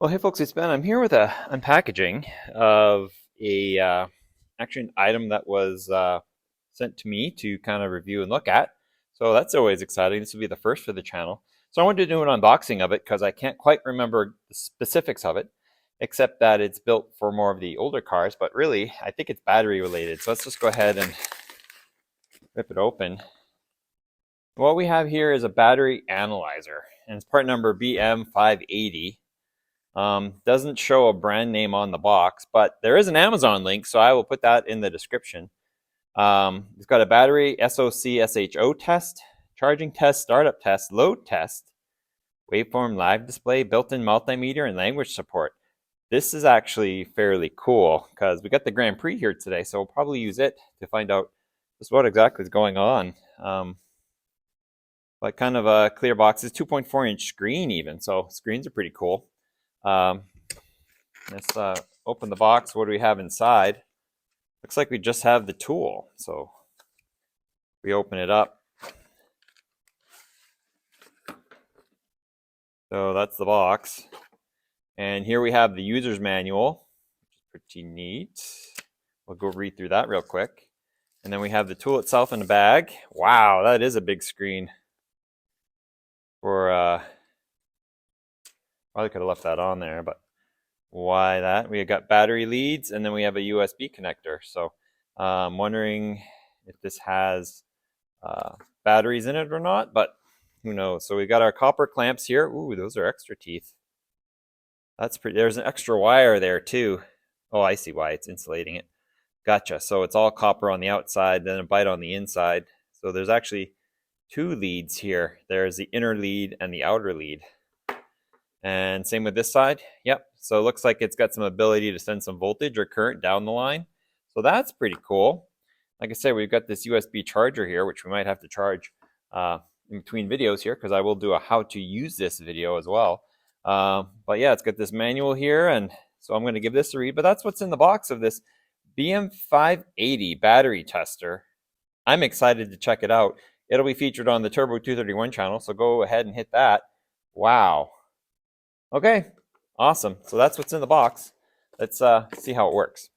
Well, hey folks, it's Ben. I'm here with a unpackaging of actually an item that was sent to me to kind of review and look at. So that's always exciting. This will be the first for the channel. So I wanted to do an unboxing of it because I can't quite remember the specifics of it, except that it's built for more of the older cars. But really, I think it's battery related. So let's just go ahead and rip it open. What we have here is a battery analyzer, and it's part number BM580. Doesn't show a brand name on the box, but there is an Amazon link, so I will put that in the description. It's got a battery SOC SHO test, charging test, startup test, load test, waveform live display, built-in multimeter, and language support. This is actually fairly cool because we got the Grand Prix here today, so we'll probably use it to find out just what exactly is going on. But kind of a clear box. It's 2.4-inch screen even, so screens are pretty cool. Let's open the box. What do we have inside? Looks like we just have the tool. So we open it up. So that's the box. And here we have the user's manual, which is pretty neat. We'll go read through that real quick. And then we have the tool itself in the bag. Wow, that is a big screen. For probably could have left that on there, but why that? We got battery leads, and then we have a USB connector. So I'm wondering if this has batteries in it or not, but who knows? So we got our copper clamps here. Ooh, those are extra teeth. That's pretty. There's an extra wire there too. Oh, I see why it's insulating it. Gotcha. So it's all copper on the outside, then a bite on the inside. So there's actually two leads here. There's the inner lead and the outer lead. And same with this side. Yep. So it looks like it's got some ability to send some voltage or current down the line. So that's pretty cool. Like I said, we've got this USB charger here, which we might have to charge in between videos here because I will do a how to use this video as well. But yeah, it's got this manual here. And so I'm going to give this a read. But that's what's in the box of this BM580 battery tester. I'm excited to check it out. It'll be featured on the Turbo 231 channel. So go ahead and hit that. Wow. Okay, awesome. So that's what's in the box. Let's see how it works.